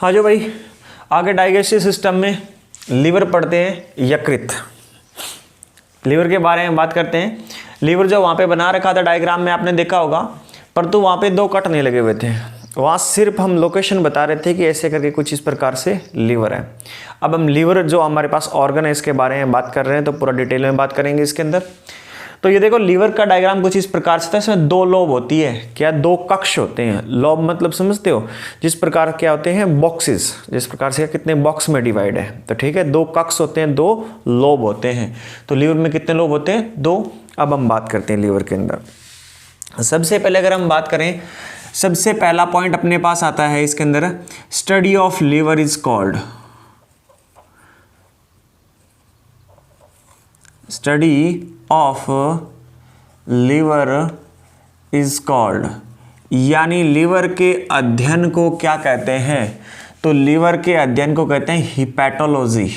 हाँ जो भाई, आगे डाइजेस्टिव सिस्टम में लीवर पढ़ते हैं, यकृत। लीवर के बारे में बात करते हैं। लीवर जो वहाँ पे बना रखा था डायग्राम में आपने देखा होगा, परंतु वहाँ पे 2 कट नहीं लगे हुए थे। वहाँ सिर्फ हम लोकेशन बता रहे थे कि ऐसे करके कुछ इस प्रकार से लीवर है। अब हम लीवर जो हमारे पास ऑर्गन है इसके बारे में बात कर रहे हैं, तो पूरा डिटेल में बात करेंगे इसके अंदर। तो ये देखो लीवर का डायग्राम कुछ इस प्रकार से था। इसमें 2 लोब होती है, क्या 2 कक्ष होते हैं। लोब मतलब समझते हो, जिस प्रकार क्या होते हैं बॉक्सेस, जिस प्रकार से कितने बॉक्स में डिवाइड है, तो ठीक है 2 कक्ष होते हैं, 2 लोब होते हैं। तो लीवर में कितने लोब होते हैं? 2। अब हम बात करते हैं लीवर के अंदर। सबसे पहले अगर हम बात करें, सबसे पहला पॉइंट अपने पास आता है इसके अंदर, study of liver is called, study of liver is called, यानी लीवर के अध्ययन को क्या कहते हैं? तो लीवर के अध्ययन को कहते हैं हिपैटोलॉजी।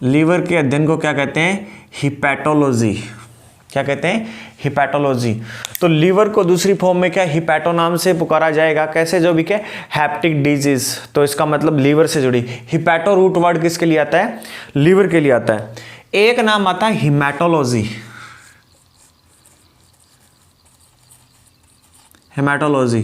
लीवर के अध्ययन को क्या कहते हैं? हिपैटोलॉजी। क्या कहते हैं? हिपैटोलॉजी। तो लीवर को दूसरी फॉर्म में क्या हिपैटो नाम से पुकारा जाएगा? कैसे? जो भी क्या हैप्टिक डिजीज, तो इसका मतलब लीवर से जुड़ी। हिपैटो रूट वर्ड किसके लिए आता है? लीवर के लिए आता है। एक नाम आता है हिमैटोलॉजी, हेमाटोलॉजी।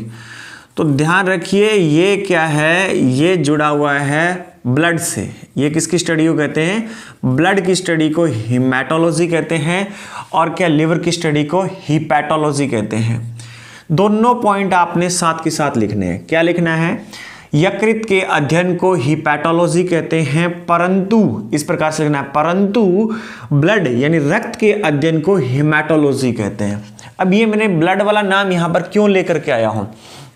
तो ध्यान रखिए ये क्या है, ये जुड़ा हुआ है ब्लड से। ये किसकी स्टडी को कहते हैं? ब्लड की स्टडी को हिमैटोलॉजी कहते हैं, और क्या लिवर की स्टडी को हिपैटोलॉजी कहते हैं। दोनों पॉइंट आपने साथ के साथ लिखने हैं। क्या लिखना है? यकृत के अध्ययन को हिपैटोलॉजी कहते हैं, परंतु इस प्रकार से लिखना है, परंतु ब्लड यानी रक्त के अध्ययन को हिमैटोलॉजी कहते हैं। अब ये मैंने ब्लड वाला नाम यहां पर क्यों लेकर के आया हूं?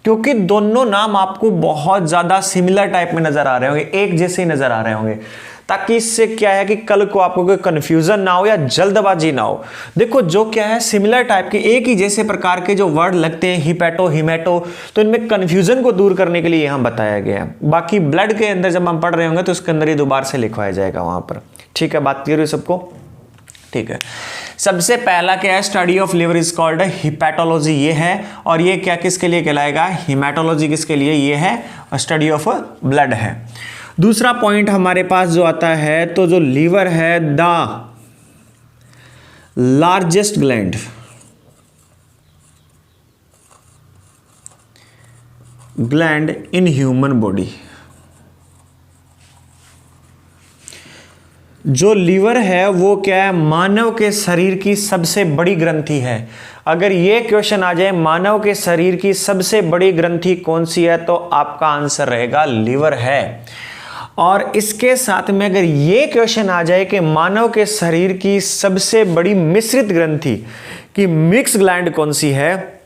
क्योंकि दोनों नाम आपको बहुत ज्यादा सिमिलर टाइप में नजर आ रहे होंगे, एक जैसे ही नजर आ रहे होंगे, ताकि इससे क्या है कि कल को आपको कोई कंफ्यूजन ना हो या जल्दबाजी ना हो। देखो जो क्या है सिमिलर टाइप के एक ही जैसे प्रकार के जो वर्ड लगते हैं, हिपैटो, हिमैटो, तो इनमें कंफ्यूजन को दूर करने के लिए यहां बताया गया है। बाकी ब्लड के अंदर जब हम पढ़ रहे होंगे तो उसके अंदर ये दोबारा से लिखवाया जाएगा वहां पर। ठीक है, बात क्लियर है सबको? ठीक है। सबसे पहला क्या है? Study of liver is called हिपैटोलॉजी, ये है। और ये क्या किसके लिए कहलाएगा? हिमैटोलॉजी किसके लिए? ये है स्टडी ऑफ ब्लड है। दूसरा पॉइंट हमारे पास जो आता है, तो जो लीवर है the largest gland, gland in human body. जो लीवर है वो क्या है? मानव के शरीर की सबसे बड़ी ग्रंथि है। अगर ये क्वेश्चन आ जाए मानव के शरीर की सबसे बड़ी ग्रंथि कौन सी है, तो आपका आंसर रहेगा लीवर है। और इसके साथ में अगर ये क्वेश्चन आ जाए कि मानव के शरीर की सबसे बड़ी मिश्रित ग्रंथि की मिक्स ग्लैंड कौन सी है,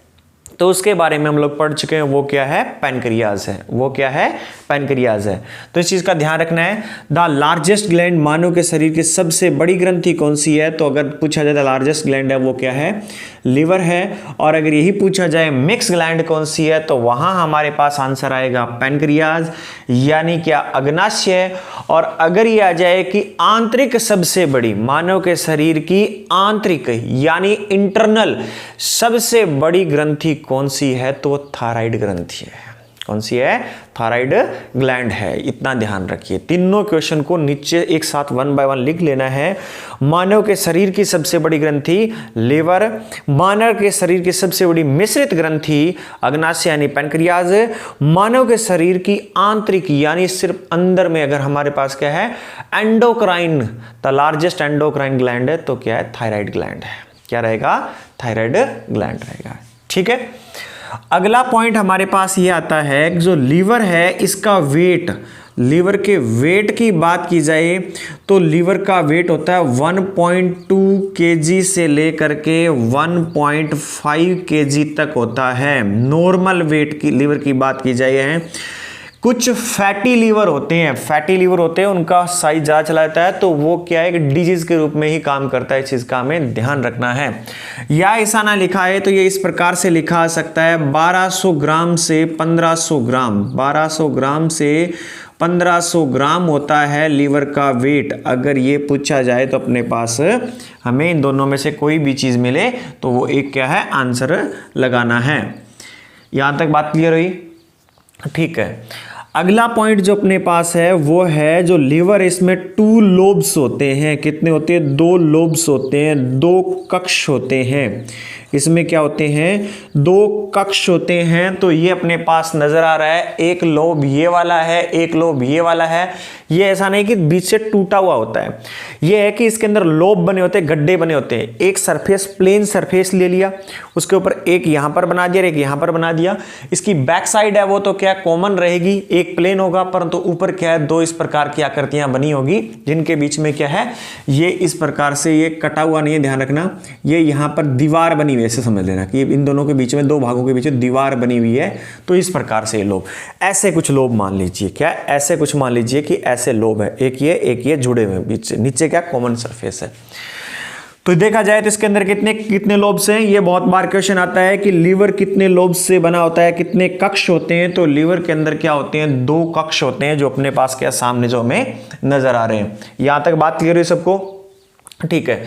तो उसके बारे में हम लोग पढ़ चुके हैं, वो क्या है? पैनक्रियाज है। वो क्या है? पैनक्रियाज है। तो इस चीज का ध्यान रखना है। द लार्जेस्ट ग्लैंड, मानव के शरीर की सबसे बड़ी ग्रंथि कौन सी है, तो अगर पूछा जाए द लार्जेस्ट ग्लैंड है वो क्या है? लिवर है। और अगर यही पूछा जाए मिक्स ग्लैंड कौन सी है, तो वहां हमारे पास आंसर आएगा पैनक्रियाज, यानी क्या? अग्नाशय। और अगर ये आ जाए कि आंतरिक सबसे बड़ी, मानव के शरीर की आंतरिक यानी इंटरनल सबसे बड़ी ग्रंथि कौन सी है, तो थायराइड ग्रंथि है। कौन सी है? थायराइड ग्लैंड है। इतना ध्यान रखिए। तीनों क्वेश्चन को नीचे एक साथ 1 बाय 1 लिख लेना है। मानव के शरीर की सबसे बड़ी ग्रंथि लिवर, मानव के शरीर की सबसे बड़ी मिश्रित ग्रंथि अग्नाशय यानी पैनक्रियाज, मानव के शरीर की आंतरिक यानी सिर्फ अंदर में अगर हमारे पास क्या है? Endocrine, the largest endocrine gland है, तो क्या है? थायराइड ग्लैंड है। क्या रहेगा? थायराइड ग्लैंड रहेगा। ठीक है। अगला पॉइंट हमारे पास ये आता है, जो लीवर है इसका वेट, लीवर के वेट की बात की जाए तो लीवर का वेट होता है 1.2 kg से लेकर के 1.5 kg तक होता है। नॉर्मल वेट की लीवर की बात की जाए है। कुछ फैटी लीवर होते हैं, फैटी लीवर होते हैं, उनका साइज ज़्यादा चला जाता है, तो वो क्या है? एक डिजीज के रूप में ही काम करता है। इस चीज़ का हमें ध्यान रखना है। या ऐसा ना लिखा है तो ये इस प्रकार से लिखा सकता है 1200 ग्राम से 1500 ग्राम, 1200 ग्राम से 1500 ग्राम होता है लीवर का वेट। अगर ये पूछा जाए तो अपने पास हमें इन दोनों में से कोई भी चीज मिले तो वो एक क्या है आंसर लगाना है। यहां तक बात क्लियर हुई? ठीक है, अगला पॉइंट जो अपने पास है वो है जो लीवर, इसमें 2 लोब्स होते हैं। कितने होते हैं? 2 लोब्स होते हैं, 2 कक्ष होते हैं। इसमें क्या होते हैं? 2 कक्ष होते हैं। तो ये अपने पास नजर आ रहा है, एक लोब ये वाला है, एक लोब ये वाला है। ये ऐसा नहीं कि बीच से टूटा हुआ होता है, ये है कि इसके अंदर लोब बने होते हैं, गड्ढे बने होते हैं। एक सरफेस, प्लेन सरफेस ले लिया, उसके ऊपर एक यहां पर बना दिया, एक यहां पर बना दिया। इसकी बैक साइड है वो तो क्या कॉमन रहेगी, एक प्लेन होगा, परंतु ऊपर क्या है 2 इस प्रकार की आकृतियां बनी होगी, जिनके बीच में क्या है ये इस प्रकार से ये कटा हुआ नहीं है, ध्यान रखना। ये यहां पर दीवार बनी हुई है, ऐसे समझ लेना कि इन दोनों के बीच में 2 भागों के बीच में दीवार बनी हुई है। तो इस प्रकार से ये लोब, ऐसे कुछ लोब मान लीजिए, क्या ऐसे कुछ मान लीजिए कि ऐसे लोब है, एक ये जुड़े हुए बीच से, नीचे क्या कॉमन सरफेस है। तो देखा जाए तो इसके अंदर कितने लोब्स हैं। ये बहुत बार क्वेश्चन आता है कि लीवर कितने लोब्स से बना होता है, कितने कक्ष होते हैं। तो लीवर के अंदर क्या होते हैं? 2 कक्ष होते हैं, जो अपने पास क्या सामने जो हमें नजर आ रहे हैं। यहां तक बात क्लियर है सबको? ठीक है,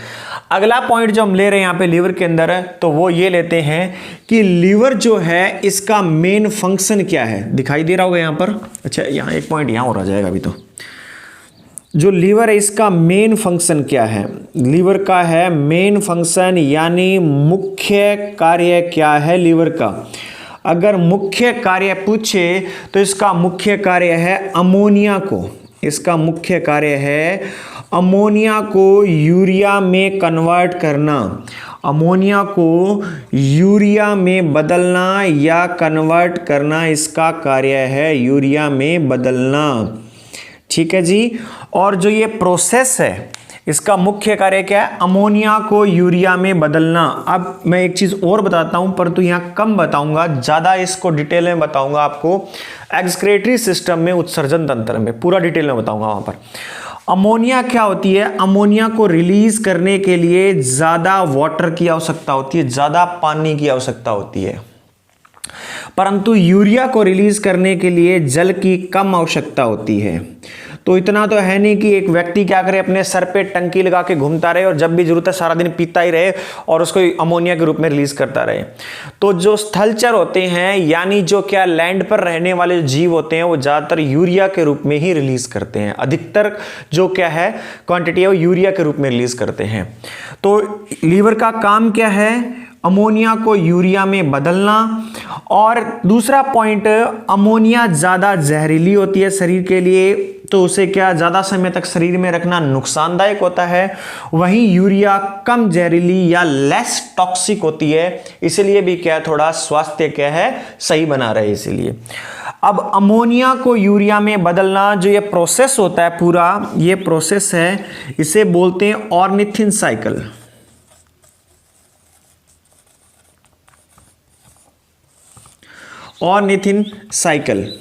अगला पॉइंट जो हम ले रहे हैं यहां पे लीवर के अंदर है, तो वो ये लेते हैं कि लीवर जो है इसका मेन फंक्शन क्या है। दिखाई दे रहा होगा यहां पर। अच्छा, यहां एक पॉइंट यहां हो जाएगा अभी। तो जो लीवर है इसका मेन फंक्शन क्या है? लीवर का है मेन फंक्शन, यानी मुख्य कार्य क्या है लीवर का। अगर मुख्य कार्य पूछे तो इसका मुख्य कार्य है अमोनिया को, इसका मुख्य कार्य है अमोनिया को यूरिया में कन्वर्ट करना, अमोनिया को यूरिया में बदलना या कन्वर्ट करना इसका कार्य है, यूरिया में बदलना। ठीक है जी। और जो ये प्रोसेस है इसका मुख्य कार्य क्या है? अमोनिया को यूरिया में बदलना। अब मैं एक चीज और बताता हूं, परंतु यहां कम बताऊंगा, ज्यादा इसको डिटेल में बताऊंगा आपको एक्सक्रीटरी सिस्टम में, उत्सर्जन तंत्र में पूरा डिटेल में बताऊंगा वहां पर। अमोनिया क्या होती है? अमोनिया को रिलीज करने के लिए ज्यादा वाटर की आवश्यकता होती है, ज्यादा पानी की आवश्यकता होती है, परंतु यूरिया को रिलीज करने के लिए जल की कम आवश्यकता होती है। तो इतना तो है नहीं कि एक व्यक्ति क्या करे, अपने सर पे टंकी लगा के घूमता रहे और जब भी जरूरत है सारा दिन पीता ही रहे और उसको अमोनिया के रूप में रिलीज करता रहे। तो जो स्थलचर होते हैं, यानी जो क्या लैंड पर रहने वाले जीव होते हैं, वो ज्यादातर यूरिया के रूप में ही रिलीज करते हैं। अधिकतर जो क्या है क्वांटिटी है वो यूरिया के रूप में रिलीज करते हैं। तो लीवर का काम क्या है? अमोनिया को यूरिया में बदलना। और दूसरा पॉइंट, अमोनिया ज्यादा जहरीली होती है शरीर के लिए, तो उसे क्या ज्यादा समय तक शरीर में रखना नुकसानदायक होता है। वहीं यूरिया कम जहरीली या लेस टॉक्सिक होती है, इसलिए भी क्या थोड़ा स्वास्थ्य क्या है सही बना रहे। इसीलिए अब अमोनिया को यूरिया में बदलना जो ये प्रोसेस होता है, पूरा ये प्रोसेस है, इसे बोलते हैं ऑर्निथिन साइकिल। Ornithine cycle.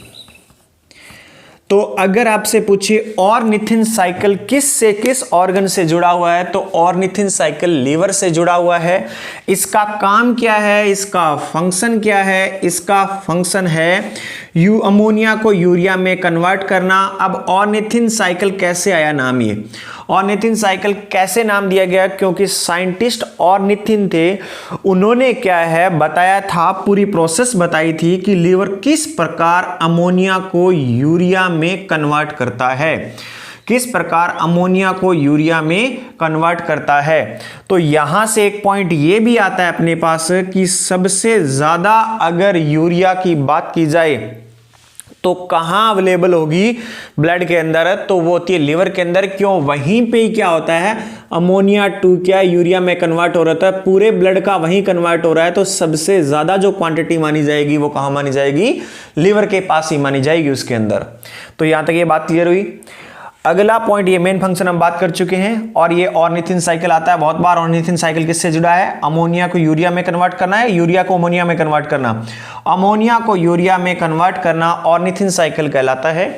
तो अगर आपसे पूछे ऑर्निथिन साइकिल किस ऑर्गन से जुड़ा हुआ है, तो ऑर्निथिन साइकिल लीवर से जुड़ा हुआ है। इसका काम क्या है, इसका फंक्शन क्या है? इसका फंक्शन है अमोनिया को यूरिया में कन्वर्ट करना। अब ऑर्निथिन साइकिल कैसे आया नाम? ये ऑर्निथिन साइकिल कैसे नाम दिया गया? क्योंकि साइंटिस्ट ऑर्निथिन थे, उन्होंने क्या है बताया था, पूरी प्रोसेस बताई थी कि लीवर किस प्रकार अमोनिया को यूरिया में कन्वर्ट करता है, किस प्रकार अमोनिया को यूरिया में कन्वर्ट करता है। तो यहां से एक पॉइंट ये भी आता है अपने पास कि सबसे ज्यादा अगर यूरिया की बात की जाए तो कहां अवेलेबल होगी ब्लड के अंदर, तो वो होती है लीवर के अंदर। क्यों? वहीं पे ही क्या होता है, अमोनिया 2 क्या यूरिया में कन्वर्ट हो रहा है, पूरे ब्लड का वहीं कन्वर्ट हो रहा है। तो सबसे ज्यादा जो क्वांटिटी मानी जाएगी वो कहां मानी जाएगी? लीवर के पास ही मानी जाएगी उसके अंदर। तो यहां तक ये बात क्लियर हुई। अगला पॉइंट, ये मेन फंक्शन हम बात कर चुके हैं, और ये ऑर्निथिन साइकिल आता है बहुत बार। ऑर्निथिन साइकिल किससे जुड़ा है? अमोनिया को यूरिया में कन्वर्ट करना है, यूरिया को अमोनिया में कन्वर्ट करना, अमोनिया को यूरिया में कन्वर्ट करना ऑर्निथिन साइकिल कहलाता है।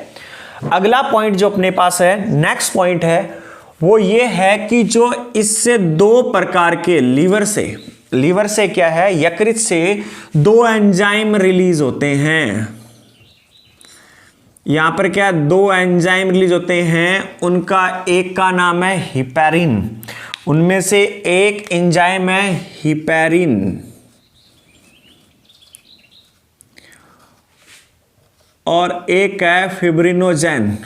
अगला पॉइंट जो अपने पास है, नेक्स्ट पॉइंट है, वो ये है कि जो इससे 2 प्रकार के लीवर से क्या है, यकृत से 2 एंजाइम रिलीज होते हैं। यहां पर क्या दो एंजाइम रिलीज होते हैं, उनका एक का नाम है हिपैरिन, उनमें से एक एंजाइम है हिपैरिन और एक है फिब्रिनोजेन।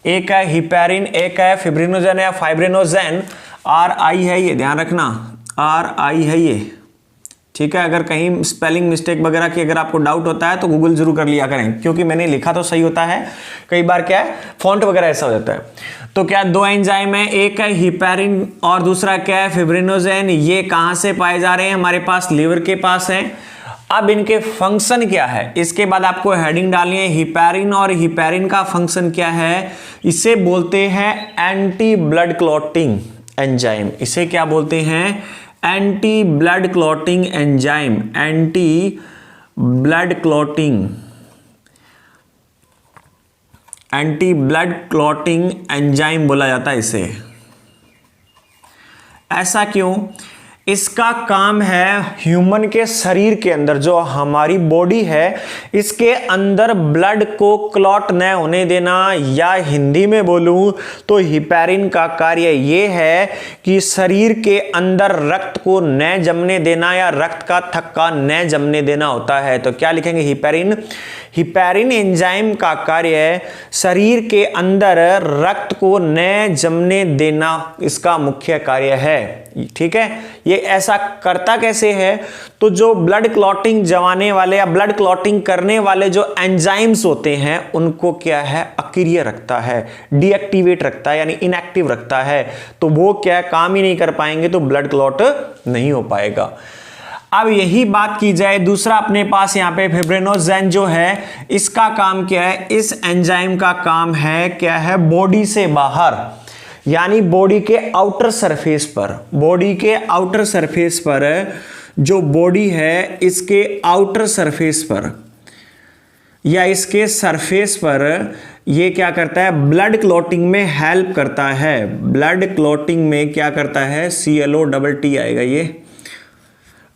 एक है हिपैरिन, एक है फिब्रिनोजेन या फाइब्रिनोजेन। RI है ये, ध्यान रखना, RI है ये, ठीक है। अगर कहीं स्पेलिंग मिस्टेक वगैरह की अगर आपको डाउट होता है तो गूगल जरूर कर लिया करें, क्योंकि मैंने लिखा तो सही होता है, कई बार क्या है फॉन्ट वगैरह ऐसा हो जाता है। तो क्या दो एंजाइम है, एक है हिपैरिन और दूसरा क्या है फिब्रिनोजेन। ये कहां से पाए जा रहे हैं, हमारे पास लीवर के पास है। अब इनके फंक्शन क्या है, इसके बाद आपको हेडिंग डालनी है, हिपैरिन और हिपैरिन का फंक्शन क्या है। इसे बोलते हैं एंटी ब्लड क्लॉटिंग एंजाइम। इसे क्या बोलते हैं, anti blood clotting enzyme, anti blood clotting, anti blood clotting enzyme बोला जाता है इसे। ऐसा क्यों, इसका काम है ह्यूमन के शरीर के अंदर, जो हमारी बॉडी है इसके अंदर ब्लड को क्लॉट न होने देना, या हिंदी में बोलूं तो हिपैरिन का कार्य ये है कि शरीर के अंदर रक्त को न जमने देना या रक्त का थक्का न जमने देना होता है। तो क्या लिखेंगे, हिपैरिन। हिपैरिन एंजाइम का कार्य शरीर के अंदर रक्त को न जमने देना, इसका मुख्य कार्य है, ठीक है। ये ऐसा करता कैसे है, तो जो ब्लड क्लॉटिंग जमाने वाले या ब्लड क्लॉटिंग करने वाले जो एंजाइम्स होते हैं उनको क्या है, अक्रिय रखता है, डीएक्टिवेट रखता है, यानी इनएक्टिव रखता है। तो वो क्या काम ही नहीं कर पाएंगे, तो ब्लड क्लॉट नहीं हो पाएगा। अब यही बात की जाए, दूसरा अपने पास यहां पे फिब्रिनोजेन जो है, इसका काम क्या है, इस एंजाइम का काम है क्या है, बॉडी से बाहर, यानी बॉडी के आउटर सरफेस पर, बॉडी के आउटर सरफेस पर, जो बॉडी है इसके आउटर सरफेस पर या इसके सरफेस पर ये क्या करता है, ब्लड क्लॉटिंग में हेल्प करता है। ब्लड क्लॉटिंग में क्या करता है, CLOTT आएगा ये,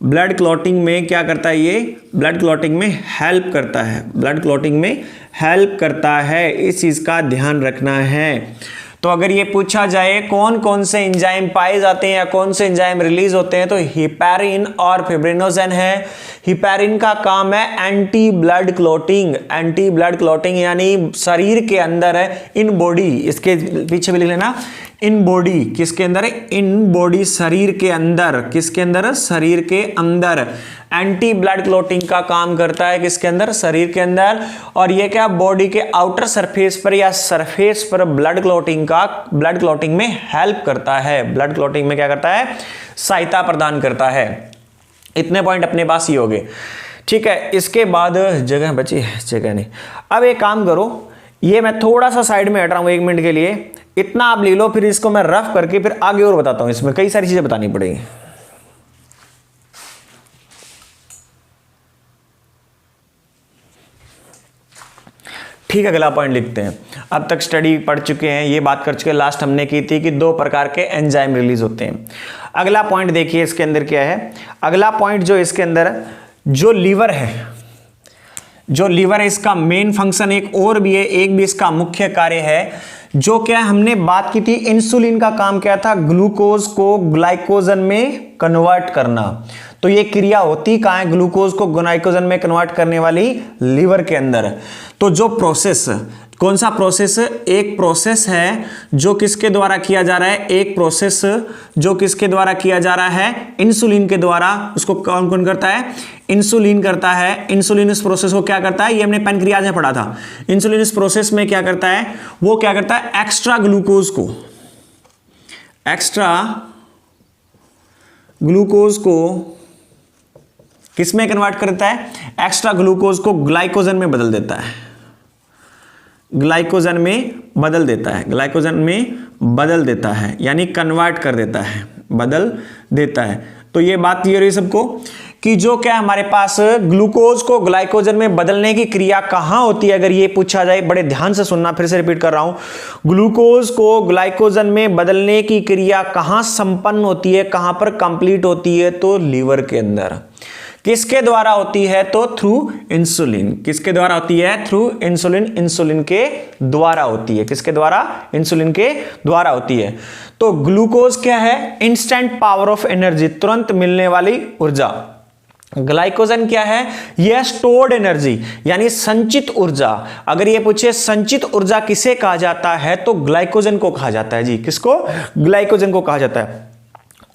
ब्लड क्लॉटिंग में क्या करता है, ये ब्लड क्लॉटिंग में हेल्प करता है, ब्लड क्लॉटिंग में हेल्प करता है, इस चीज का ध्यान रखना है। तो अगर ये पूछा जाए कौन कौन से एंजाइम पाए जाते हैं या कौन से एंजाइम रिलीज होते हैं, तो हिपैरिन और फिब्रिनोजेन है। हिपैरिन का काम है anti blood clotting, anti blood clotting यानी शरीर के अंदर है, इन बॉडी, इसके पीछे भी लिख लेना, इन बॉडी, किसके अंदर है, इन बॉडी, शरीर के अंदर, किसके अंदर, शरीर के अंदर एंटी ब्लड क्लॉटिंग का काम करता है, किसके अंदर, शरीर के अंदर। और ये क्या, बॉडी के आउटर सरफेस पर या सरफेस पर ब्लड क्लॉटिंग में हेल्प करता है, ब्लड क्लॉटिंग में क्या करता है, सहायता प्रदान करता है। इतने पॉइंट अपने पास ही हो गए, ठीक है। इसके बाद जगह बची, जगह नहीं। अब एक काम करो, ये मैं थोड़ा सा साइड में हट रहा हूं 1 मिनट के लिए, इतना आप ले लो, फिर इसको मैं रफ करके फिर आगे और बताता हूं, इसमें कई सारी चीजें बतानी पड़ेगी। ठीक है, अगला पॉइंट लिखते हैं। अब तक स्टडी पढ़ चुके हैं, ये बात कर चुके हैं, लास्ट हमने की थी कि 2 प्रकार के एंजाइम रिलीज होते हैं। अगला पॉइंट देखिए इसके अंदर क्या है। अगला पॉइंट जो इसके अंदर, जो लीवर है, जो लीवर है इसका मेन फंक्शन एक और भी है, एक भी इसका मुख्य कार्य है, जो क्या हमने बात की थी, इंसुलिन का काम क्या था, ग्लूकोज को ग्लाइकोजन में कन्वर्ट करना। तो ये क्रिया होती कहां है, ग्लूकोज को ग्लाइकोजन में कन्वर्ट करने वाली लीवर के अंदर। तो जो प्रोसेस, कौन सा प्रोसेस, एक प्रोसेस है जो किसके द्वारा किया जा रहा है, एक प्रोसेस जो किसके द्वारा किया जा रहा है, इंसुलिन के द्वारा। उसको कौन कौन करता है, इंसुलिन करता है। इंसुलिन इस प्रोसेस को क्या करता है, ये हमने पैनक्रियाज में पढ़ा था। इंसुलिन इस प्रोसेस में क्या करता है, वो क्या करता है, एक्स्ट्रा ग्लूकोज को किसमें कन्वर्ट करता है, एक्स्ट्रा ग्लूकोज को ग्लाइकोजन में बदल देता है, ग्लाइकोजन में बदल देता है, ग्लाइकोजन में बदल देता है, यानी कन्वर्ट कर देता है, बदल देता है। तो ये बात क्लियर है सबको कि जो क्या हमारे पास ग्लूकोज को ग्लाइकोजन में बदलने की क्रिया कहां होती है, अगर ये पूछा जाए, बड़े ध्यान से सुनना, फिर से रिपीट कर रहा हूं, ग्लूकोज को ग्लाइकोजन में बदलने की क्रिया कहां संपन्न होती है, कहां पर कंप्लीट होती है, तो लीवर के अंदर। किसके द्वारा होती है? तो थ्रू इंसुलिन। किसके द्वारा होती है? Through insulin. इंसुलिन के द्वारा होती है। किसके द्वारा? इंसुलिन के द्वारा होती है। तो ग्लूकोज क्या है? इंस्टेंट पावर ऑफ एनर्जी, तुरंत मिलने वाली ऊर्जा। ग्लाइकोजन क्या है? यह स्टोर्ड एनर्जी यानी संचित ऊर्जा। अगर ये पूछे संचित ऊर्जा किसे कहा जाता है तो ग्लाइकोजन को कहा जाता है जी। किसको? ग्लाइकोजन को कहा जाता है।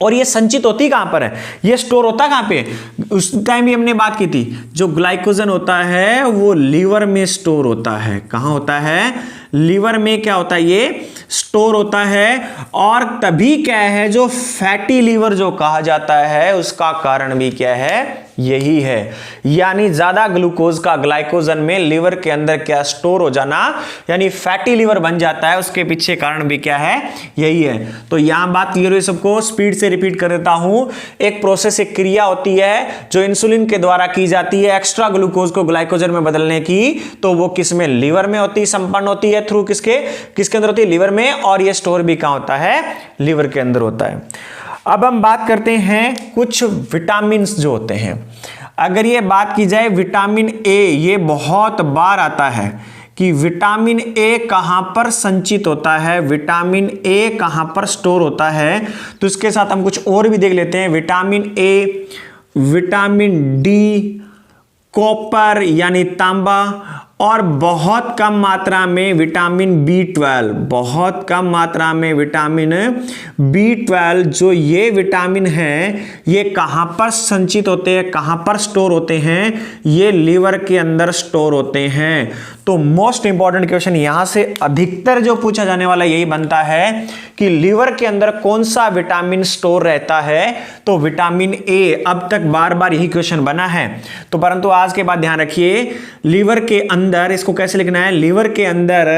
और ये संचित होती कहां पर है? ये स्टोर होता कहां पे? उस टाइम भी हमने बात की थी, जो ग्लाइकोजन होता है वो लीवर में स्टोर होता है। कहां होता है? लीवर में क्या होता है? ये स्टोर होता है। और तभी क्या है, जो फैटी लीवर जो कहा जाता है उसका कारण भी क्या है? यही है। यानी ज्यादा ग्लूकोज का ग्लाइकोजन में लीवर के अंदर क्या स्टोर हो जाना, यानी फैटी लीवर बन जाता है, उसके पीछे कारण भी क्या है? यही है। तो यहां बात क्लियर हुई सबको? स्पीड से रिपीट कर देता हूं। एक प्रोसेस, एक क्रिया होती है जो इंसुलिन के द्वारा की जाती है एक्स्ट्रा ग्लूकोज को ग्लाइकोजन में बदलने की, तो वो किसमें? लीवर में होती, संपन्न होती है। थ्रू किसके अंदर होती है? लीवर में। और ये स्टोर भी कहां होता है? लीवर के अंदर होता है। अब हम बात करते हैं कुछ विटामिन जो होते हैं। अगर ये बात की जाए विटामिन ए, ये बहुत बार आता है कि विटामिन ए कहां पर संचित होता है, विटामिन ए कहां पर स्टोर होता है। तो इसके साथ हम कुछ और भी देख लेते हैं। Vitamin A, vitamin D, copper यानी तांबा, और बहुत कम मात्रा में विटामिन बी12, बहुत कम मात्रा में विटामिन बी12। जो ये विटामिन है ये कहां पर संचित होते हैं, कहां पर स्टोर होते हैं? ये लीवर के अंदर स्टोर होते हैं। तो मोस्ट इंपॉर्टेंट क्वेश्चन यहां से अधिकतर जो पूछा जाने वाला यही बनता है कि लीवर के अंदर कौन सा विटामिन स्टोर रहता है? तो विटामिन ए। अब तक बार बार यही क्वेश्चन बना है, तो परंतु आज के बाद ध्यान रखिए, लीवर के अंदर इसको कैसे लिखना है? लीवर के अंदर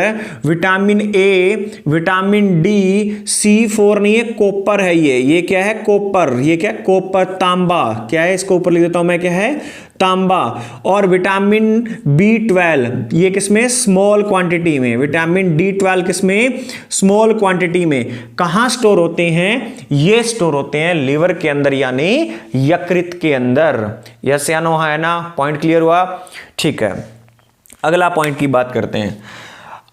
vitamin A, vitamin D, C4 नहीं है, कॉपर है। ये क्या है? कॉपर। ये क्या? कॉपर, तांबा। क्या है? इसको ऊपर लिख देता हूं मैं, क्या है? तांबा। और विटामिन B12 ये किसमें? स्मॉल क्वांटिटी में। विटामिन D12 किसमें? स्मॉल क्वांटिटी में। कहां स्टोर होते हैं? ये स्टोर होते हैं लीवर के अंदर यानी यकृत के अंदर। यस या नो है ना? पॉइंट क्लियर हुआ? ठीक है, अगला पॉइंट की बात करते हैं।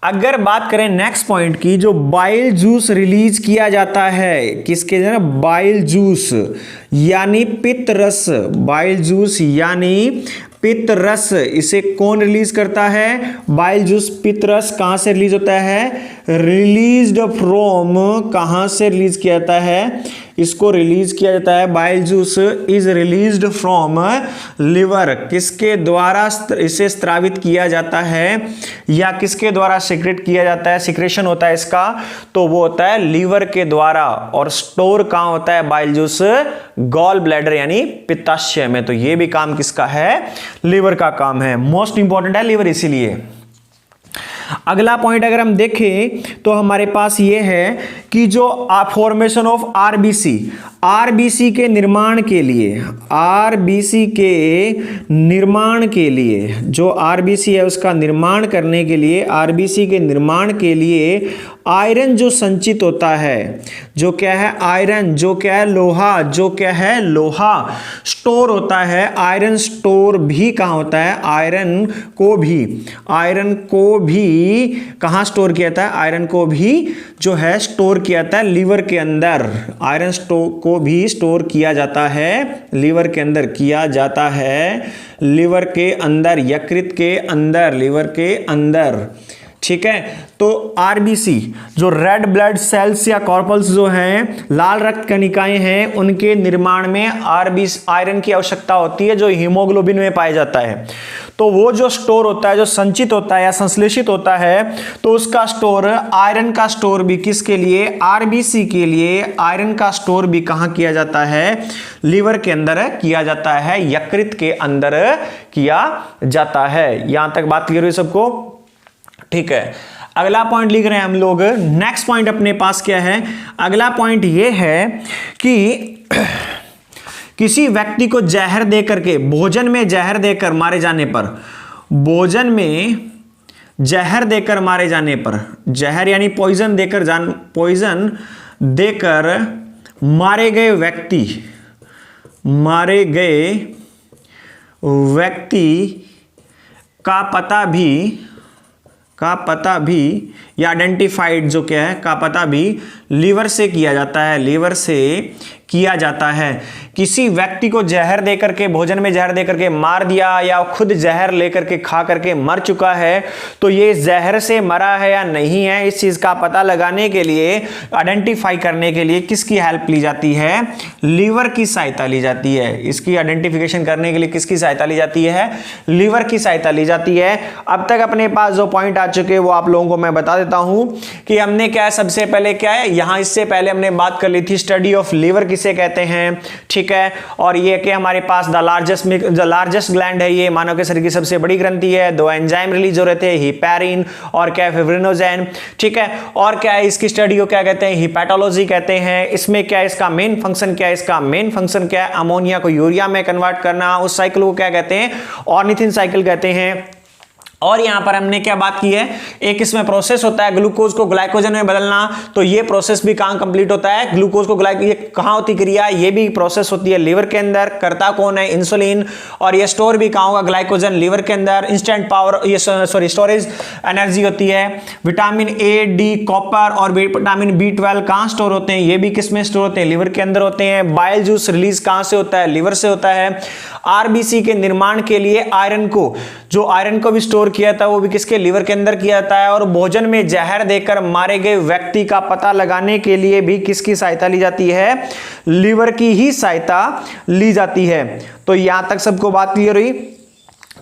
अगर बात करें नेक्स्ट पॉइंट की, जो बाइल जूस रिलीज किया जाता है किसके जरा? बाइल जूस यानी पित्त रस। बाइल जूस यानी पित्त रस, इसे कौन रिलीज करता है? बाइल जूस, पित्त रस कहां से रिलीज होता है? रिलीज्ड फ्रॉम, कहां से रिलीज किया जाता है? इसको रिलीज किया जाता है, bile juice is released from liver. किसके द्वारा इसे स्त्रावित किया जाता है या किसके द्वारा सिक्रेट किया जाता है? सिक्रेशन होता है इसका, तो वो होता है लीवर के द्वारा। और स्टोर कहां होता है बाइल जूस? गॉल ब्लैडर यानी पित्ताशय में। तो ये भी काम किसका है? लीवर का काम है। मोस्ट इंपॉर्टेंट है लीवर, इसीलिए। अगला पॉइंट अगर हम देखें तो हमारे पास ये है कि जो फॉर्मेशन ऑफ आरबीसी, आरबीसी के निर्माण के लिए, आरबीसी के निर्माण के लिए, जो आरबीसी है उसका निर्माण करने के लिए, आरबीसी के निर्माण के लिए आयरन जो संचित होता है, जो क्या है? आयरन, जो क्या है? लोहा, जो क्या है? लोहा स्टोर होता है। आयरन स्टोर भी कहाँ होता है? आयरन को भी कहाँ स्टोर किया जाता है? आयरन को भी जो है स्टोर किया जाता है लीवर के अंदर। आयरन को भी स्टोर किया जाता है लीवर के अंदर, किया जाता है लीवर के अंदर, यकृत के अंदर, लीवर के अंदर। ठीक है, तो आरबीसी जो रेड ब्लड सेल्स या कॉर्पल्स जो हैं, लाल रक्त कणिकाएं हैं, उनके निर्माण में आयरन की आवश्यकता होती है जो हीमोग्लोबिन में पाया जाता है। तो वो जो स्टोर होता है, जो संचित होता है या संश्लेषित होता है, तो उसका स्टोर, आयरन का स्टोर भी किसके लिए? आरबीसी के लिए। आयरन का स्टोर भी कहां किया जाता है? लीवर के अंदर किया जाता है, यकृत के अंदर किया जाता है। यहां तक बात क्लियर हुई सबको? ठीक है, अगला पॉइंट लिख रहे हैं हम लोग। नेक्स्ट पॉइंट अपने पास क्या है? अगला पॉइंट ये है कि किसी व्यक्ति को जहर देकर के, भोजन में जहर देकर मारे जाने पर, भोजन में जहर देकर मारे जाने पर, जहर यानी पॉइजन देकर पॉइजन देकर मारे गए व्यक्ति का पता भी या आइडेंटिफाइड जो क्या है का पता भी लीवर से किया जाता है, लीवर से किया जाता है। किसी व्यक्ति को जहर देकर के, भोजन में जहर देकर के मार दिया या खुद जहर लेकर के खा करके मर चुका है, तो ये जहर से मरा है या नहीं है, इस चीज का पता लगाने के लिए, आइडेंटिफाई करने के लिए किसकी हेल्प ली जाती है? लीवर की सहायता ली जाती है। इसकी आइडेंटिफिकेशन करने के लिए किसकी सहायता ली जाती है? लीवर की सहायता ली जाती है। अब तक अपने पास जो पॉइंट आ चुके वो आप लोगों को मैं बता देता हूं कि हमने क्या है, सबसे पहले क्या है, यहां इससे पहले हमने बात कर ली थी स्टडी ऑफ लीवर किसे कहते हैं, ठीक है। और ये कि हमारे पास द लार्जेस्ट ग्लैंड है, ये मानव के शरीर की सबसे बड़ी ग्रंथि है। दो एंजाइम रिलीज हो रहे थे, हिपैरिन और क्या है, फिब्रिनोजेन, ठीक है। और क्या है, इसकी स्टडी को क्या कहते हैं? हिपैटोलॉजी कहते हैं। इसमें क्या है, इसका मेन फंक्शन क्या है? इसका मेन फंक्शन क्या है? अमोनिया को यूरिया में कन्वर्ट करना। उस साइकिल को क्या कहते हैं? ऑर्निथिन साइकिल कहते हैं। और यहां पर हमने क्या बात की है, एक इसमें प्रोसेस होता है ग्लूकोज को ग्लाइकोजन में बदलना, तो ये प्रोसेस भी कहां कंप्लीट होता है? ग्लूकोज को ये कहां होती क्रिया? ये भी प्रोसेस होती है लिवर के अंदर। करता कौन है? इंसुलिन। और ये स्टोर भी कहां होगा? ग्लाइकोजन, लिवर के अंदर। इंस्टेंट पावर, ये स्टोरेज एनर्जी होती है। विटामिन ए, डी, कॉपर और विटामिन B12 कहां स्टोर होते हैं? ये भी किस में स्टोर होते हैं? लिवर के अंदर होते हैं। बाइल जूस रिलीज कहां से होता है? लिवर से होता है। आरबीसी के निर्माण के लिए आयरन को भी स्टोर किया था, वो भी किसके? लीवर के अंदर किया जाता है। और भोजन में जहर देकर मारे गए व्यक्ति का पता लगाने के लिए भी किसकी सहायता ली जाती है? लीवर की ही सहायता ली जाती है। तो यहां तक सबको बात क्लियर हुई?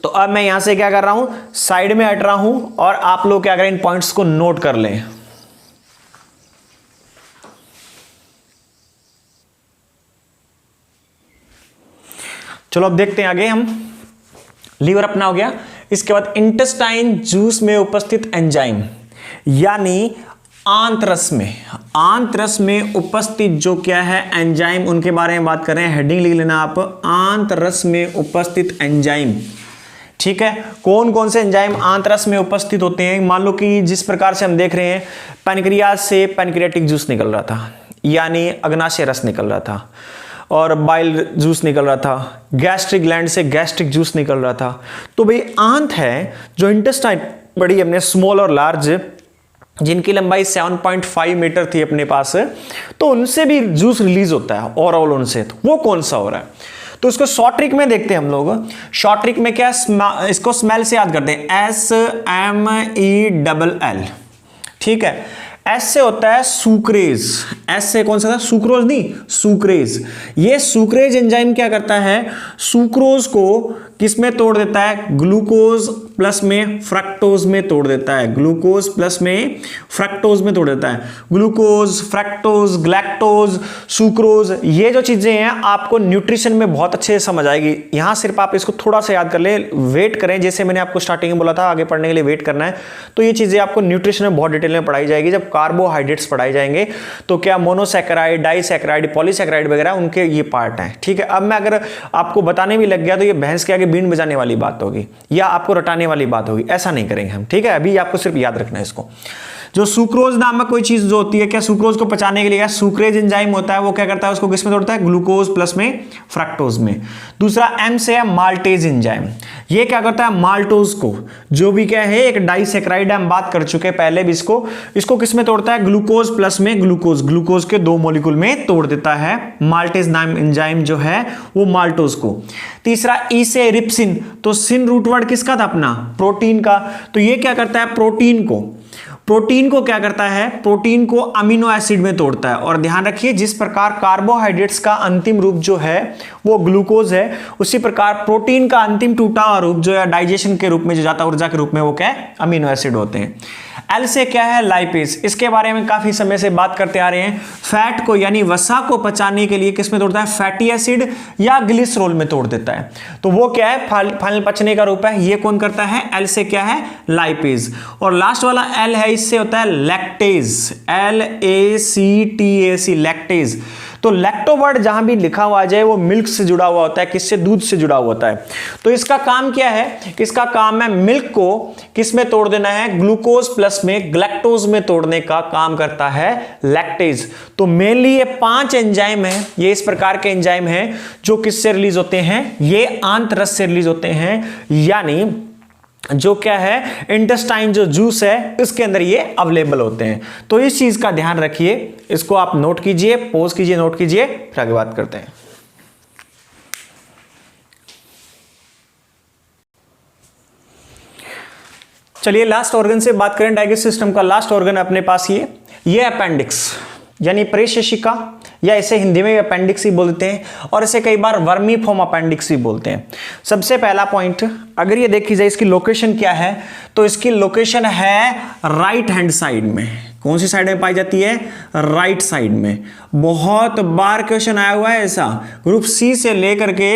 तो अब मैं यहां से क्या कर रहा हूं, साइड में हट रहा हूं और आप लोग क्या करें, इन पॉइंट्स को नोट कर लें। चलो अब देखते हैं आगे हम। लीवर अपना हो गया। इसके बाद इंटेस्टाइन जूस में उपस्थित एंजाइम, यानी आंत्रस में उपस्थित जो क्या है एंजाइम, उनके बारे में बात कर रहे हैं। हेडिंग लिख लेना आप, आंत्रस में उपस्थित एंजाइम, ठीक है। कौन कौन से एंजाइम आंत्रस में उपस्थित होते हैं? मान लो कि जिस प्रकार से हम देख रहे हैं, पैनक्रियाज से पैनक्रियाटिक जूस निकल रहा था, यानी अग्नाशय रस निकल रहा था, और बाइल जूस निकल रहा था, गैस्ट्रिक ग्लैंड से गैस्ट्रिक जूस निकल रहा था। तो भाई आंत है जो इंटेस्टाइन बड़ी हमने स्मॉल और लार्ज, जिनकी लंबाई 7.5 मीटर थी अपने पास, तो उनसे भी जूस रिलीज होता है ओवरऑल उनसे। तो वो कौन सा हो रहा है? तो इसको शॉर्ट ट्रिक में देखते हैं हम लोग। शॉर्ट ट्रिक में क्या, इसको स्मेल से याद करते हैं, SMELL, ठीक है। एस से होता है सुक्रेज, एस से कौन सा था? सुक्रोज नहीं, सुक्रेज। ये सुक्रेज एंजाइम क्या करता है? सुक्रोज को किस में तोड़ देता है? ग्लूकोज प्लस में फ्रक्टोज में तोड़ देता है। ग्लूकोज प्लस में फ्रक्टोज में तोड़ देता है। ग्लूकोज, फ्रक्टोज, ग्लैक्टोज, सुक्रोज, ये जो चीजें हैं आपको न्यूट्रिशन में बहुत अच्छे से समझ आएगी। यहां सिर्फ आप इसको थोड़ा सा याद कर ले, वेट करें, जैसे मैंने आपको स्टार्टिंग में बोला था आगे पढ़ने के लिए वेट करना है। तो ये चीजें आपको न्यूट्रिशन में बहुत डिटेल में पढ़ाई जाएगी। जब कार्बोहाइड्रेट्स पढ़ाए जाएंगे तो क्या मोनोसैकेराइड, डाइसैकेराइड, पॉलीसैकेराइड वगैरह उनके ये पार्ट हैं, ठीक है। अब मैं अगर आपको बताने भी लग गया तो ये भैंस के आगे बीन बजाने वाली बात होगी या आपको रटाने वाली बात होगी, ऐसा नहीं करेंगे हम, ठीक है। अभी आपको सिर्फ याद रखना है इसको। जो सुक्रोज नामक कोई चीज जो होती है, क्या सुक्रोज को पचाने के लिए क्या सुक्रेज एंजाइम होता है, वो क्या करता है, उसको किस में तोड़ता है? ग्लूकोज प्लस में फ्रक्टोज में। दूसरा एम से है माल्टेज एंजाइम, ये क्या करता है? माल्टोज को, जो भी क्या है एक डाइसैकेराइड, हम बात कर चुके हैं पहले भी, इसको किस में तोड़ता है? ग्लूकोज प्लस में ग्लूकोज के 2 मॉलिक्यूल में तोड़ देता है। माल्टेज नाम एंजाइम जो है वो माल्टोज को। तीसरा ई से रिप्सिन, तो सिन रूट वर्ड किसका था? अपना प्रोटीन का। तो ये क्या करता है? प्रोटीन को क्या करता है? प्रोटीन को अमीनो एसिड में तोड़ता है। और ध्यान रखिए, जिस प्रकार कार्बोहाइड्रेट्स का अंतिम रूप जो है वो ग्लूकोज है, उसी प्रकार प्रोटीन का अंतिम टूटा हुआ रूप जो है डाइजेशन के रूप में जो जाता है, ऊर्जा के रूप में, वो क्या है? अमीनो एसिड होते हैं। एल से क्या है? लाइपेज। इसके बारे में काफी समय से बात करते आ रहे हैं। फैट को यानी वसा को पचाने के लिए किस में तोड़ता है? फैटी एसिड या ग्लिसरॉल में तोड़ देता है। तो वो क्या है? फाइनल पचने का रूप है। ये कौन करता है? एल से क्या है? लाइपेज। और लास्ट वाला एल है, इससे होता है लैक्टेज, LACTAC, लैक्टेज। तो लैक्टोवर्ड जहां भी लिखा हुआ आ जाए वो मिल्क से जुड़ा हुआ होता है, किससे? दूध से जुड़ा हुआ होता है। तो इसका काम क्या है? इसका काम है मिल्क को किस में तोड़ देना है? ग्लूकोज प्लस में ग्लैक्टोज में तोड़ने का काम करता है लैक्टेज। तो मेनली ये 5 एंजाइम है, ये इस प्रकार के एंजाइम हैं जो किससे रिलीज होते हैं? ये आंतरस से रिलीज होते हैं, यानी जो क्या है इंटेस्टाइन जो जूस है इसके अंदर ये अवेलेबल होते हैं। तो इस चीज का ध्यान रखिए, इसको आप नोट कीजिए, पॉज कीजिए, नोट कीजिए, फिर आगे बात करते हैं। चलिए लास्ट ऑर्गन से बात करें। डाइजेस्टिव सिस्टम का लास्ट ऑर्गन अपने पास ये अपेंडिक्स यानी प्रेषशिका, या इसे हिंदी में अपेंडिक्स ही बोलते हैं, और इसे कई बार वर्मी फॉर्म अपेंडिक्स भी बोलते हैं। सबसे पहला पॉइंट, अगर ये देखी जाए इसकी लोकेशन क्या है, तो इसकी लोकेशन है राइट हैंड साइड में। कौन सी साइड में पाई जाती है? राइट साइड में। बहुत बार क्वेश्चन आया हुआ है ऐसा, ग्रुप सी से लेकर के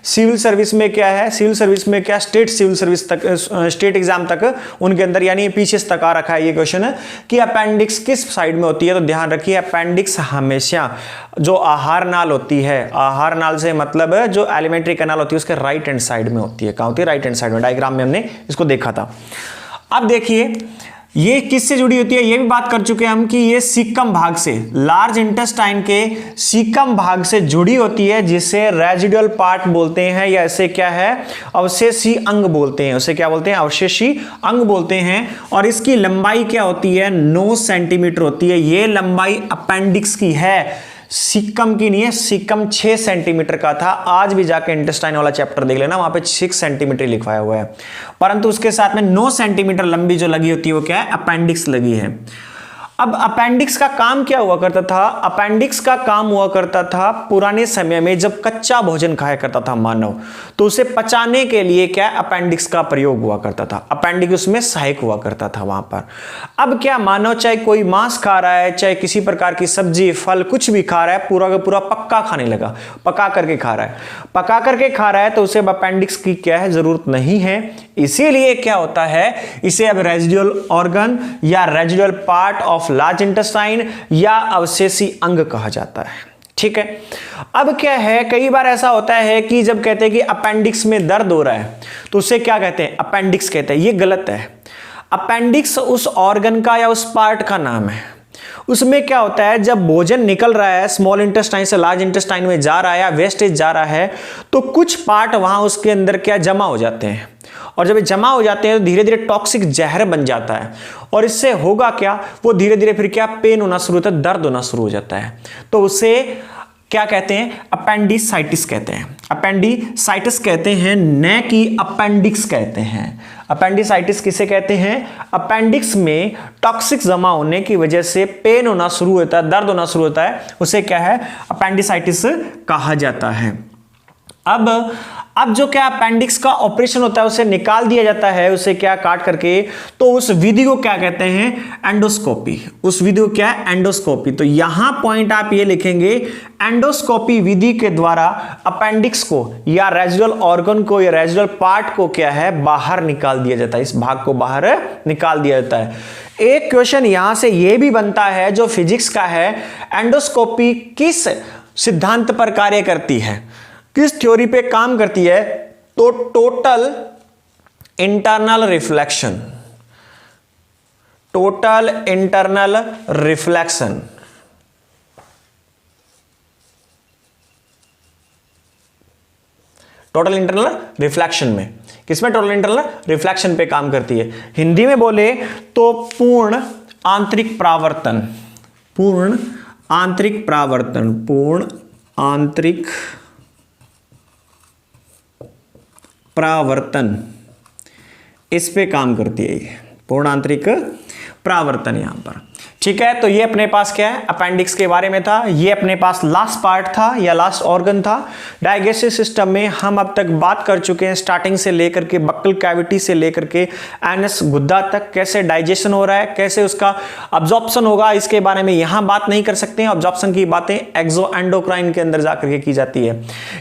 सिविल सर्विस में क्या है, सिविल सर्विस में क्या, स्टेट सिविल सर्विस तक, स्टेट एग्जाम तक उनके अंदर यानी पीछे तक आ रखा है ये क्वेश्चन कि अपेंडिक्स किस साइड में होती है। तो ध्यान रखिए अपेंडिक्स हमेशा जो आहार नाल होती है, आहार नाल से मतलब जो एलिमेंट्री कैनाल होती है उसके राइट हैंड साइड में होती है। कहां होती है? राइट हैंड साइड में। डायग्राम में हमने इसको देखा था। अब देखिए ये किससे जुड़ी होती है, ये भी बात कर चुके हैं हम कि ये सीकम भाग से, लार्ज इंटेस्टाइन के सीकम भाग से जुड़ी होती है, जिसे रेजिडुअल पार्ट बोलते हैं, या इसे क्या है अवशेषी अंग बोलते हैं। उसे क्या बोलते हैं? अवशेषी अंग बोलते हैं। और इसकी लंबाई क्या होती है? 9 सेंटीमीटर होती है। ये लंबाई अपेंडिक्स की है, सीकम की नहीं है। सीकम 6 सेंटीमीटर का था। आज भी जाके इंटेस्टाइन वाला चैप्टर देख लेना, वहां पे 6 सेंटीमीटर लिखवाया हुआ है, परंतु उसके साथ में 9 सेंटीमीटर लंबी जो लगी होती है वो क्या है? अपेंडिक्स लगी है। अब अपेंडिक्स का काम क्या हुआ करता था? अपेंडिक्स का काम हुआ करता था पुराने समय में जब कच्चा भोजन खाया करता था मानव, तो उसे पचाने के लिए क्या अपेंडिक्स का प्रयोग हुआ करता था। अपेंडिक्स उसमें सहायक हुआ करता था वहां पर। अब क्या मानव चाहे कोई मांस खा रहा है, चाहे किसी प्रकार की सब्जी फल कुछ भी खा रहा है, पूरा का पूरा पक्का खाने लगा, पका करके खा रहा है, पका करके खा रहा है, तो उसे अब अपेंडिक्स की क्या है? जरूरत नहीं है। इसीलिए क्या होता है, इसे अब रेजिडुअल ऑर्गन या residual part of large intestine या अवशेषी अंग कहा जाता है। ठीक है। अब क्या है, कई बार ऐसा होता है कि जब कहते हैं कि अपेंडिक्स में दर्द हो रहा है तो उसे क्या कहते हैं? अपेंडिक्स कहते हैं। ये गलत है। अपेंडिक्स उस ऑर्गन का या उस पार्ट का नाम है। उसमें क्या होता है, जब भोजन निकल रहा है स्मॉल इंटेस्टाइन से लार्ज इंटेस्टाइन में जा रहा है या वेस्टेज जा रहा है, तो कुछ पार्ट वहां उसके अंदर क्या जमा हो जाते हैं, और जब ये जमा हो जाते हैं तो धीरे धीरे टॉक्सिक जहर बन जाता है, और इससे होगा क्या, वो धीरे धीरे फिर क्या पेन होना शुरू होता है, दर्द होना शुरू हो जाता है। तो उसे क्या कहते हैं? अपेंडिसाइटिस कहते हैं। अपेंडिसाइटिस कहते हैं, न कि अपेंडिक्स कहते हैं। अपेंडिसाइटिस किसे कहते हैं? अपेंडिक्स में टॉक्सिक जमा होने की वजह से पेन होना शुरू होता है, दर्द होना शुरू होता है, उसे क्या है? अपेंडिसाइटिस कहा जाता है। अब जो क्या अपेंडिक्स का ऑपरेशन होता है, उसे निकाल दिया जाता है, उसे क्या काट करके, तो उस विधि को क्या कहते हैं? एंडोस्कोपी। उस विधि को क्या है? एंडोस्कोपी। तो यहां पॉइंट आप ये लिखेंगे, एंडोस्कोपी विधि के द्वारा अपेंडिक्स को या रेजिडुअल ऑर्गन को या रेजिडुअल पार्ट को क्या है? बाहर निकाल दिया जाता है, इस भाग को बाहर निकाल दिया जाता है। एक क्वेश्चन यहां से यह भी बनता है जो फिजिक्स का है, एंडोस्कोपी किस सिद्धांत पर कार्य करती है, किस थ्योरी पे काम करती है? तो total internal reflection. Total internal reflection. Total internal reflection में, किसमें? टोटल इंटरनल रिफ्लेक्शन पे काम करती है। हिंदी में बोले तो पूर्ण आंतरिक प्रावर्तन। पूर्ण आंतरिक प्रावर्तन। पूर्ण आंतरिक प्रावर्तन, इस पे काम करती है ये पूर्ण आंतरिक प्रावर्तन यहां पर। ठीक है। तो ये अपने पास क्या है? अपेंडिक्स के बारे में था। ये अपने पास लास्ट पार्ट था या लास्ट ऑर्गन था। डाइजेस्टिव सिस्टम में हम अब तक बात कर चुके हैं, स्टार्टिंग से लेकर के बक्कल कैविटी से लेकर के एनस गुद्दा तक कैसे डाइजेशन हो रहा है, कैसे उसका अब्जॉर्प्शन होगा, इसके बारे में यहां बात नहीं कर सकते हैं। अब्जॉर्प्शन की बातें एक्सो एंडोक्राइन के अंदर जाकर के की जाती है।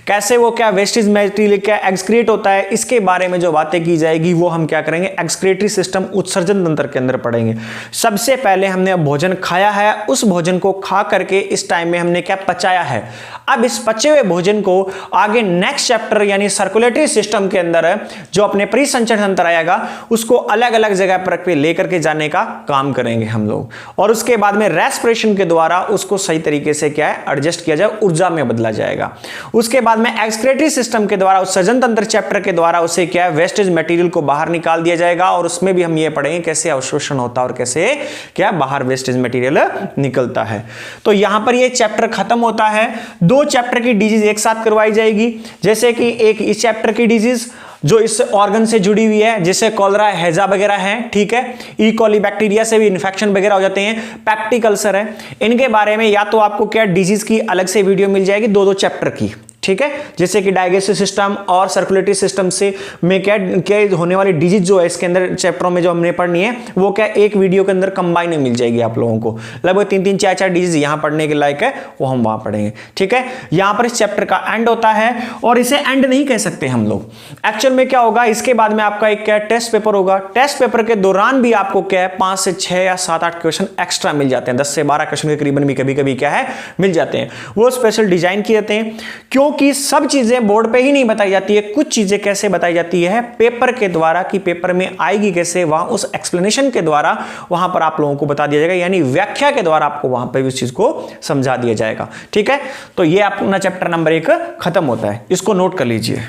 कैसे वो क्या वेस्टेज मटेरियल क्या एक्सक्रीट होता है, इसके बारे में जो बातें की जाएगी वो हम क्या करेंगे? एक्सक्रीटरी सिस्टम, उत्सर्जन तंत्र के अंदर पढ़ेंगे। सबसे पहले हमने हमने भोजन खाया है उस भोजन को खा करके इस टाइम में हमने क्या पचाया है। अब इस पचे हुए भोजन को आगे नेक्स्ट चैप्टर यानी सर्कुलेटरी सिस्टम के अंदर जो अपने परिसंचरण तंत्र आएगा उसको अलग अलग जगह पर लेकर के जाने का काम करेंगे हम लोग, और उसके बाद में रेस्पिरेशन के द्वारा उसको सही तरीके से क्या है एडजस्ट किया जाए, ऊर्जा में बदला जाएगा। उसके बाद में एक्सक्रीटरी सिस्टम के द्वारा उत्सर्जन तंत्र चैप्टर के द्वारा उसे क्या है वेस्टेज मटेरियल को बाहर निकाल दिया जाएगा, और उसमें भी हम ये पढ़ेंगे कैसे अवशोषण होता है और कैसे क्या बाहर वेस्टेज मटेरियल निकलता है। तो यहां पर ये चैप्टर खत्म होता है। 2 चैप्टर की डिजीज एक साथ करवाई जाएगी, जैसे कि एक इस चैप्टर की डिजीज जो इस ऑर्गन से जुड़ी हुई है जैसे कॉलरा हैजा वगैरह है, ठीक है, ई कॉली बैक्टीरिया से भी इन्फेक्शन वगैरह हो जाते हैं, पेप्टिक अल्सर है, इनके बारे में या तो आपको क्या डिजीज की अलग से वीडियो मिल जाएगी 2-2 चैप्टर की, ठीक है, जैसे कि डाइजेस्टिव सिस्टम और सर्कुलेटरी सिस्टम से में क्या होने वाली डिजीज जो है इसके अंदर चैप्टरों में जो हमने पढ़नी है वो क्या एक वीडियो के अंदर कंबाइन में मिल जाएगी आप लोगों को। लगभग 3-3 4-4 डिजीज यहां पढ़ने के लायक है वो हम वहां पढ़ेंगे, ठीक है। यहां पर इस चैप्टर का एंड होता है, और इसे एंड नहीं कह सकते हम लोग। एक्चुअल में क्या होगा, इसके बाद में आपका एक क्या टेस्ट पेपर होगा। टेस्ट पेपर के दौरान भी आपको क्या है 5 से 6 या 7-8 क्वेश्चन एक्स्ट्रा मिल जाते हैं, 10 से 12 क्वेश्चन के करीबन भी कभी कभी क्या है मिल जाते हैं। वो स्पेशल डिजाइन किए जाते हैं, क्योंकि सब चीजें बोर्ड पे ही नहीं बताई जाती है, कुछ चीजें कैसे बताई जाती है पेपर के द्वारा, कि पेपर में आएगी कैसे, वहां उस एक्सप्लेनेशन के द्वारा वहां पर आप लोगों को बता दिया जाएगा, यानी व्याख्या के द्वारा आपको वहां पर उस चीज को समझा दिया जाएगा, ठीक है। तो ये अपना चैप्टर नंबर 1 खत्म होता है, इसको नोट कर लीजिए।